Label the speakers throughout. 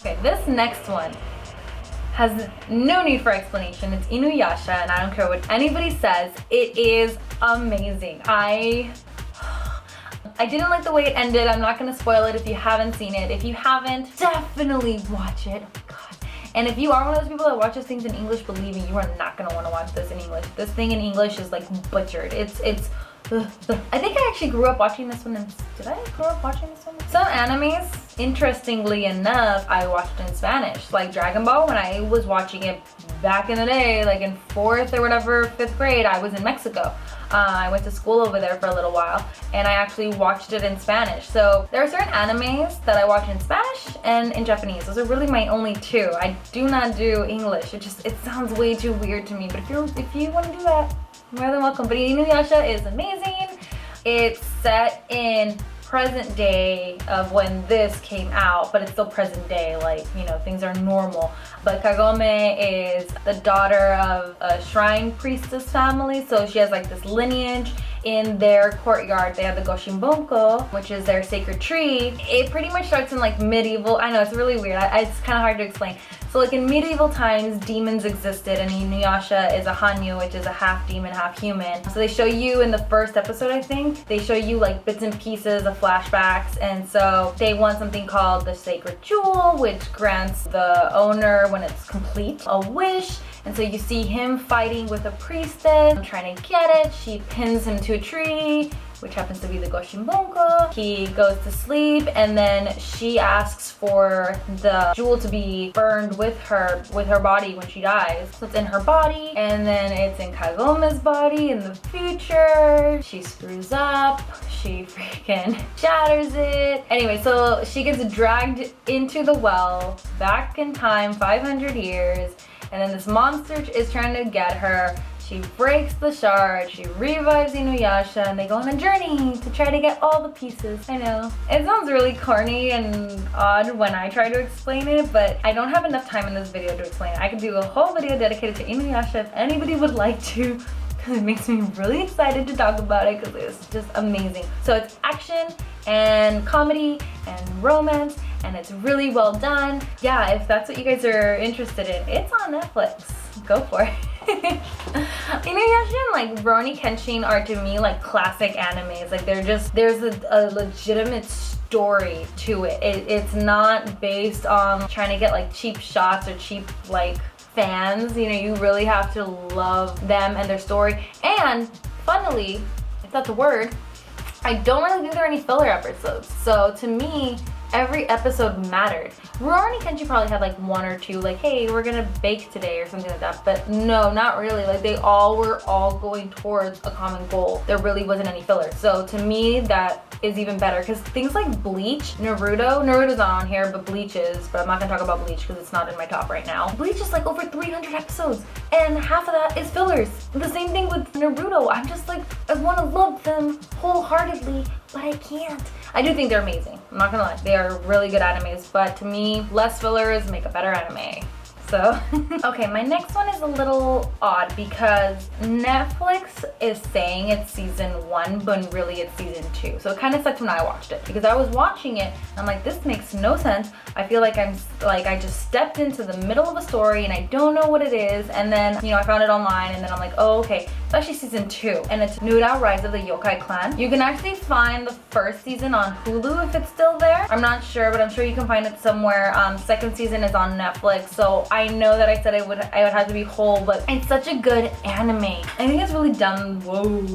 Speaker 1: Okay, this next one has no need for explanation. It's Inuyasha, and I don't care what anybody says. It is amazing. I didn't like the way it ended. I'm not gonna spoil it if you haven't seen it. If you haven't, definitely watch it. Oh my God. And if you are one of those people that watches things in English, believe me, you are not gonna wanna watch this in English. This thing in English is like butchered. I think I actually grew up watching this one. Did I grow up watching this one? Some animes, interestingly enough, I watched in Spanish. Like Dragon Ball, when I was watching it back in the day, like in 4th or whatever, 5th grade, I was in Mexico. I went to school over there for a little while, and I actually watched it in Spanish. So there are certain animes that I watch in Spanish and in Japanese. Those are really my only two. I do not do English. It sounds way too weird to me. But if you want to do that, more than welcome. But Inuyasha is amazing. It's set in present day of when this came out, but it's still present day, like, you know, things are normal. But Kagome is the daughter of a shrine priestess family, so she has like this lineage. In their courtyard, they have the Goshinbonko, which is their sacred tree. It pretty much starts in like medieval, I know it's really weird, it's kind of hard to explain. So like in medieval times, demons existed, and Inuyasha is a Hanyu, which is a half demon, half human. So they show you in the first episode, I think, they show you like bits and pieces of flashbacks, and so they want something called the sacred jewel, which grants the owner, when it's complete, a wish. And so you see him fighting with a priestess, trying to get it. She pins him to a tree, which happens to be the Goshinbonko. He goes to sleep, and then she asks for the jewel to be burned with her body when she dies. So it's in her body, and then it's in Kagome's body in the future. She screws up. She freaking shatters it. Anyway, so she gets dragged into the well, back in time, 500 years. And then this monster is trying to get her. She breaks the shard, she revives Inuyasha, and they go on a journey to try to get all the pieces. I know, it sounds really corny and odd when I try to explain it, but I don't have enough time in this video to explain it. I could do a whole video dedicated to Inuyasha if anybody would like to, because it makes me really excited to talk about it, because it's just amazing. So it's action and comedy and romance, and it's really well done. Yeah, if that's what you guys are interested in, it's on Netflix. Go for it. Inuyasha and like Rurouni Kenshin are to me like classic animes. Like there's a legitimate story to it. It's not based on trying to get like cheap shots or cheap like fans. You know, you really have to love them and their story. And funnily, if that's a word, I don't really think there are any filler episodes. So to me, every episode mattered. Rurouni Kenshin probably had like one or two, like, hey, we're gonna bake today or something like that. But no, not really. Like they all were going towards a common goal. There really wasn't any filler. So to me, that is even better, because things like Bleach, Naruto's not on here, but Bleach is, but I'm not gonna talk about Bleach because it's not in my top right now. Bleach is like over 300 episodes, and half of that is fillers. The same thing with Naruto. I'm just like, I want to love them wholeheartedly, but I can't. I do think they're amazing. I'm not gonna lie, they are really good animes, but to me, less fillers make a better anime. So, okay, my next one is a little odd because Netflix is saying it's season 1, but really it's season 2. So it kind of sucks when I watched it, because I was watching it and I'm like, this makes no sense. I feel like I just stepped into the middle of a story and I don't know what it is. And then, you know, I found it online, and then I'm like, oh, okay, it's actually season 2, and it's Nura, Rise of the Yokai Clan. You can actually find the first season on Hulu if it's still there. I'm not sure, but I'm sure you can find it somewhere. Second season is on Netflix, so I know that I said I would have to be whole, but it's such a good anime. I think it's really dumb,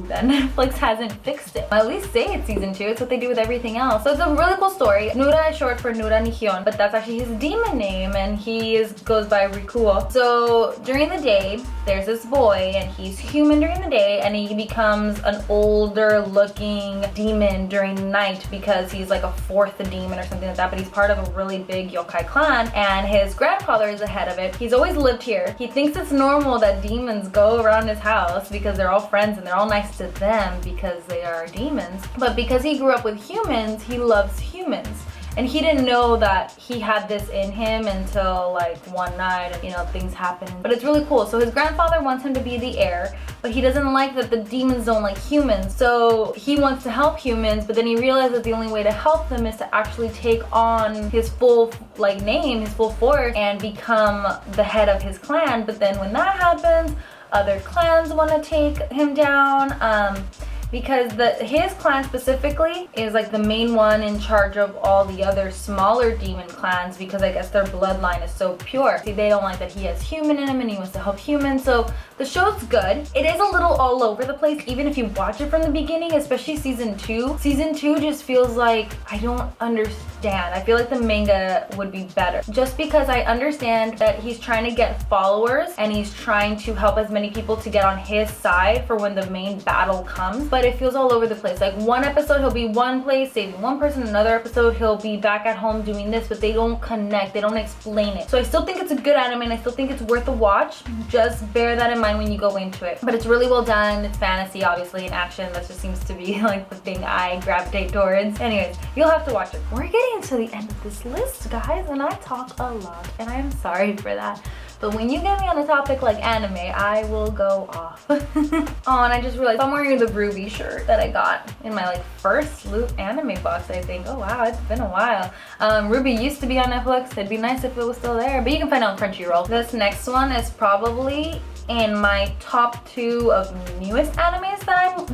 Speaker 1: that Netflix hasn't fixed it. At least say it's season 2. It's what they do with everything else. So it's a really cool story. Nura is short for Nura Nihyon, but that's actually his demon name, and he goes by Rikuo. So during the day, there's this boy, and he's human during the day, and he becomes an older looking demon during the night because he's like a 4th demon or something like that, but he's part of a really big yokai clan, and his grandfather is the head of it. He's always lived here. He thinks it's normal that demons go around his house because they're all friends and they're all nice to them because they are demons. But because he grew up with humans, he loves humans. And he didn't know that he had this in him until like one night, and you know, things happen. But it's really cool. So his grandfather wants him to be the heir, but he doesn't like that the demons don't like humans. So he wants to help humans, but then he realizes that the only way to help them is to actually take on his full like name, his full force, and become the head of his clan. But then when that happens, other clans want to take him down. Because his clan specifically is like the main one in charge of all the other smaller demon clans, because I guess their bloodline is so pure. See, they don't like that he has human in him and he wants to help humans. So the show's good. It is a little all over the place, even if you watch it from the beginning, especially season 2. Season 2 just feels like I don't understand. I feel like the manga would be better, just because I understand that he's trying to get followers and he's trying to help as many people to get on his side for when the main battle comes. But it feels all over the place. Like one episode he'll be one place saving one person, another episode he'll be back at home doing this, but they don't connect, they don't explain it. So I still think it's a good anime and I still think it's worth a watch. Just bear that in mind when you go into it. But it's really well done. It's fantasy, obviously, and action. That just seems to be like the thing I gravitate towards. Anyways, you'll have to watch it. We're getting to the end of this list, guys, and I talk a lot, and I'm sorry for that. But when you get me on a topic like anime, I will go off. Oh, and I just realized I'm wearing the RWBY shirt that I got in my like first loot anime box, I think. Oh wow, it's been a while. RWBY used to be on Netflix. It'd be nice if it was still there, but you can find it on Crunchyroll. This next one is probably in my top 2 of newest animes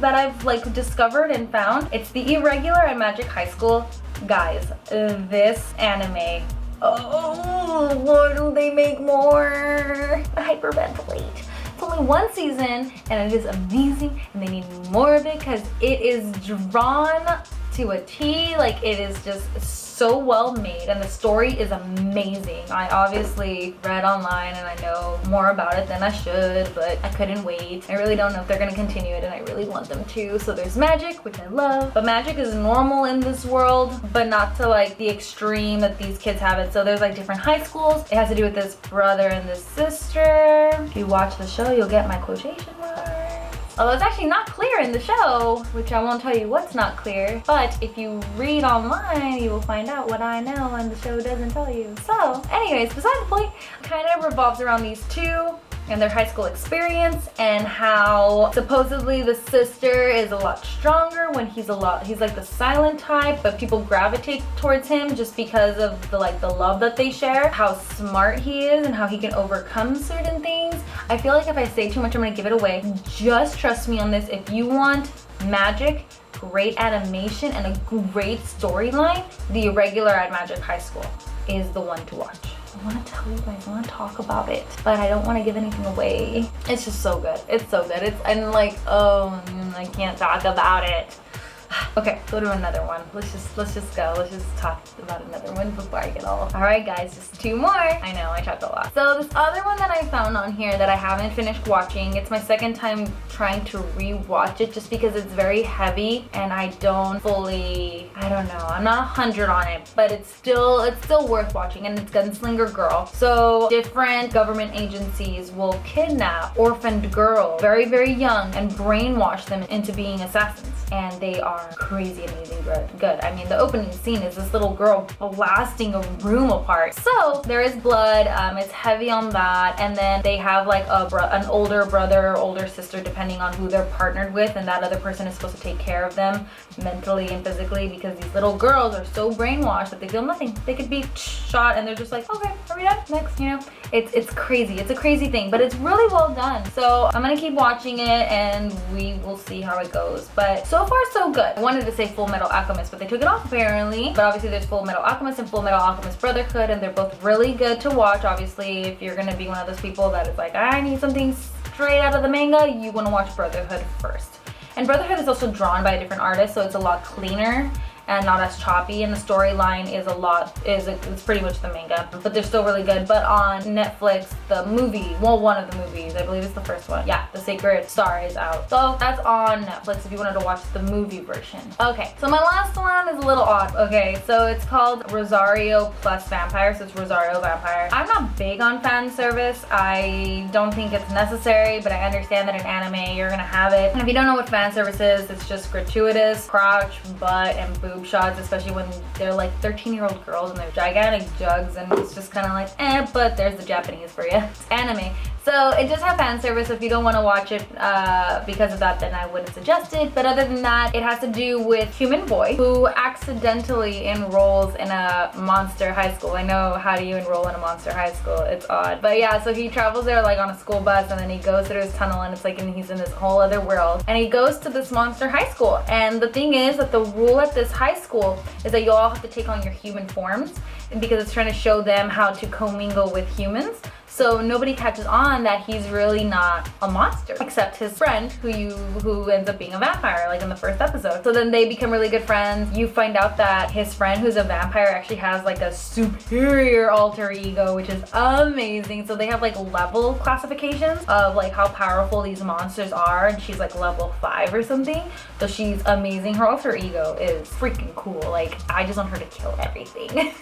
Speaker 1: that I've like discovered and found. It's the Irregular and Magic High School. Guys, this anime, oh, why don't they make more? Hyperventilate. It's only one season and it is amazing, and they need more of it because it is drawn to a T. Like, it is just so well made and the story is amazing. I obviously read online and I know more about it than I should, but I couldn't wait. I really don't know if they're gonna continue it and I really want them to. So there's magic, which I love, but magic is normal in this world, but not to like the extreme that these kids have it. So there's like different high schools. It has to do with this brother and this sister. If you watch the show, you'll get my quotation marks. Although it's actually not clear in the show, which I won't tell you what's not clear, but if you read online, you will find out what I know and the show doesn't tell you. So anyways, besides the point, kind of revolves around these two and their high school experience, and how supposedly the sister is a lot stronger when he's like the silent type, but people gravitate towards him just because of the love that they share, how smart he is and how he can overcome certain things. I feel like if I say too much, I'm gonna give it away. Just trust me on this. If you want magic, great animation, and a great storyline, the Irregular at Magic High School is the one to watch. I want to tell you guys, I want to talk about it, but I don't want to give anything away. It's just so good. It's so good. I'm like, oh, I can't talk about it. Okay, go to another one. Let's just go. Let's just talk about another one before I get all right, guys, just 2 more. I know I talked a lot. So this other one that I found on here that I haven't finished watching, it's my second time trying to re-watch it just because it's very heavy and I don't know, I'm not 100 on it, but it's still worth watching, and it's Gunslinger Girl. So different government agencies will kidnap orphaned girls, very, very young, and brainwash them into being assassins. And they are crazy, amazing, good. I mean, the opening scene is this little girl blasting a room apart. So there is blood, it's heavy on that, and then they have like an older brother or older sister, depending on who they're partnered with, and that other person is supposed to take care of them mentally and physically, because these little girls are so brainwashed that they feel nothing. They could be shot and they're just like, okay, are we done? Next, you know? It's crazy. It's a crazy thing, but it's really well done. So I'm gonna keep watching it and we will see how it goes. But so far, so good. I wanted to say Fullmetal Alchemist, but they took it off apparently. But obviously there's Fullmetal Alchemist and Fullmetal Alchemist Brotherhood, and they're both really good to watch. Obviously, if you're gonna be one of those people that is like, I need something straight out of the manga, you wanna watch Brotherhood first. And Brotherhood is also drawn by a different artist, so it's a lot cleaner and not as choppy, and the storyline it's pretty much the manga, but they're still really good. But on Netflix, the movie, well, one of the movies, I believe it's the first one, yeah, The Sacred Star is out. So that's on Netflix if you wanted to watch the movie version. Okay, so my last one is a little odd. Okay, so it's called Rosario plus Vampire, so it's Rosario Vampire. I'm not big on fan service. I don't think it's necessary, but I understand that in anime you're gonna have it. And if you don't know what fan service is, it's just gratuitous crotch, butt, and boob boob shots, especially when they're like 13-year-old girls and they're gigantic jugs, and it's just kind of like, but there's the Japanese for you. It's anime. So it does have fan service. If you don't want to watch it because of that, then I wouldn't suggest it. But other than that, it has to do with human boy who accidentally enrolls in a monster high school. I know, how do you enroll in a monster high school? It's odd. But yeah, so he travels there like on a school bus, and then he goes through his tunnel, and it's like he's in this whole other world. And he goes to this monster high school. And the thing is that the rule at this high school is that you all have to take on your human forms, because it's trying to show them how to commingle with humans. So nobody catches on that he's really not a monster, except his friend who ends up being a vampire, like in the first episode. So then they become really good friends. You find out that his friend, who's a vampire, actually has like a superior alter ego, which is amazing. So they have like level classifications of like how powerful these monsters are, and she's like level 5 or something. So she's amazing. Her alter ego is freaking cool. Like, I just want her to kill everything.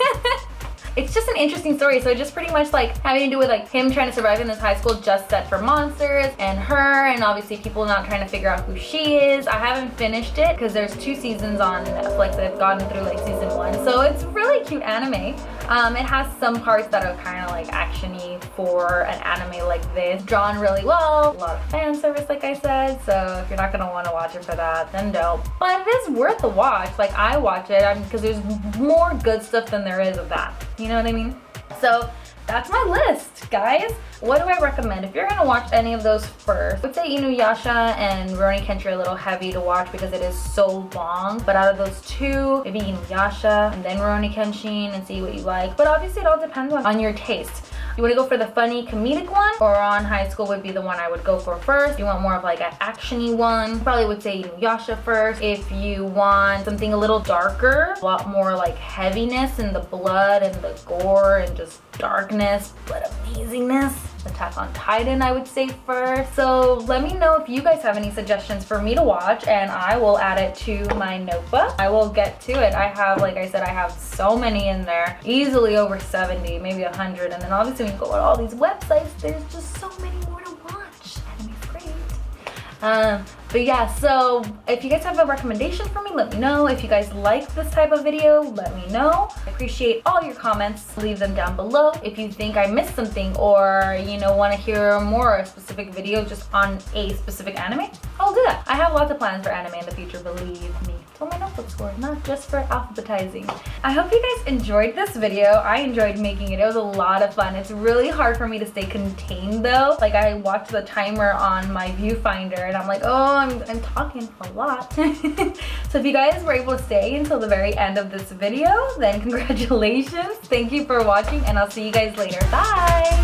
Speaker 1: It's just an interesting story. So it's just pretty much like having to do with like him trying to survive in this high school just set for monsters, and her, and obviously people not trying to figure out who she is. I haven't finished it because there's 2 seasons on Netflix. I've gotten through like season 1. So it's really cute anime. It has some parts that are kind of like action-y for an anime like this. Drawn really well. A lot of fan service, like I said. So if you're not gonna want to watch it for that, then don't. But it is worth the watch. Like, I watch it because there's more good stuff than there is of that. You know what I mean? So that's my list, guys. What do I recommend? If you're gonna watch any of those first, I would say Inuyasha and Rurouni Kenshin are a little heavy to watch because it is so long. But out of those 2, maybe Inuyasha and then Rurouni Kenshin, and see what you like. But obviously it all depends on your taste. You want to go for the funny comedic one, or on High School would be the one I would go for first. If you want more of like an action-y one, probably would say Inuyasha first. If you want something a little darker, a lot more like heaviness in the blood and the gore and just darkness but amazingness, Attack on Titan I would say first. So let me know if you guys have any suggestions for me to watch, and I will add it to my notebook. I will get to it. I have, like I said, I have so many in there, easily over 70, maybe 100. And then obviously when you go on all these websites, there's just so many more to watch. Anime's great. But yeah, so if you guys have a recommendation for me, let me know. If you guys like this type of video, let me know. I appreciate all your comments. Leave them down below. If you think I missed something, or you know, want to hear more a specific video just on a specific anime, I'll do that. I have lots of plans for anime in the future, believe me. It's on my notebooks for, not just for alphabetizing. I hope you guys enjoyed this video. I enjoyed making it. It was a lot of fun. It's really hard for me to stay contained though. Like, I watched the timer on my viewfinder and I'm like, oh, I'm talking a lot. So if you guys were able to stay until the very end of this video, then congratulations. Thank you for watching, and I'll see you guys later. Bye.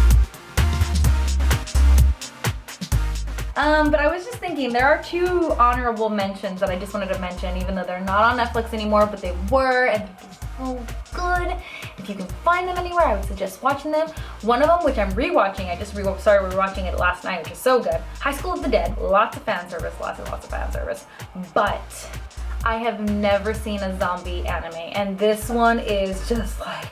Speaker 1: But I was just thinking, there are 2 honorable mentions that I just wanted to mention, even though they're not on Netflix anymore, but they were, and they're just so good. If you can find them anywhere, I would suggest watching them. One of them, which I'm rewatching, I just started rewatching it last night, which is so good. High School of the Dead, lots of fan service, lots and lots of fan service. But I have never seen a zombie anime, and this one is just like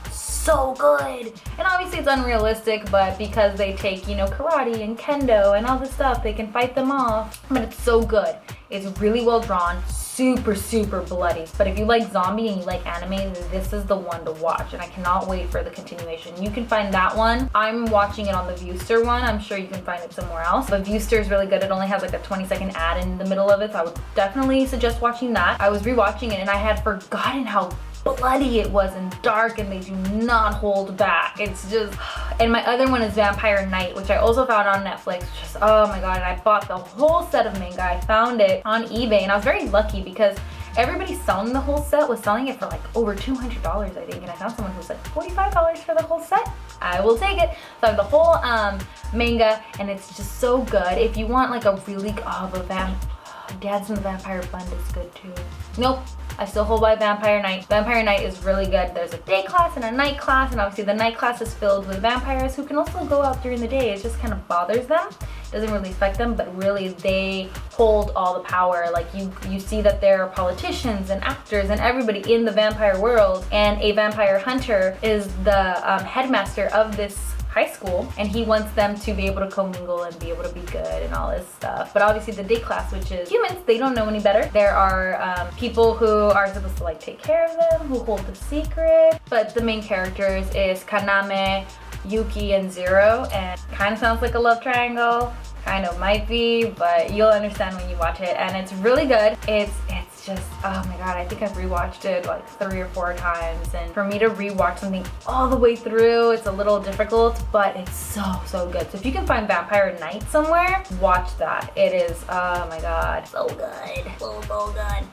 Speaker 1: so good. And obviously it's unrealistic, but because they take, you know, karate and kendo and all this stuff, they can fight them off. But it's so good. It's really well drawn, super, super bloody. But if you like zombie and you like anime, this is the one to watch, and I cannot wait for the continuation. You can find that one. I'm watching it on the Viewster one. I'm sure you can find it somewhere else, but Viewster is really good. It only has like a 20-second ad in the middle of it, so I would definitely suggest watching that. I was rewatching it and I had forgotten how bloody it was and dark, and they do not hold back. It's just, and my other one is Vampire Knight, which I also found on Netflix. Just, oh my god, and I bought the whole set of manga. I found it on eBay, and I was very lucky because everybody selling the whole set was selling it for like over $200, I think, and I found someone who said $45 for the whole set. I will take it. So I have the whole manga, and it's just so good. If you want like a really, Dance in the Vampire Bund is good too. Nope, I still hold by Vampire Knight. Vampire Knight is really good. There's a day class and a night class, and obviously the night class is filled with vampires who can also go out during the day. It just kind of bothers them. It doesn't really affect them, but really they hold all the power. Like you see that there are politicians and actors and everybody in the vampire world, and a vampire hunter is the headmaster of this high school, and he wants them to be able to commingle and be able to be good and all this stuff. But obviously the day class, which is humans, they don't know any better. There are people who are supposed to like take care of them, who hold the secret. But the main characters is Kaname, Yuki, and Zero, and kind of sounds like a love triangle. Kind of might be, but you'll understand when you watch it, and it's really good. It's just, oh my god, I think I've rewatched it like 3 or 4 times, and for me to rewatch something all the way through, it's a little difficult, but it's so good. So if you can find Vampire Night somewhere, watch that. It is, oh my god, so good, so good.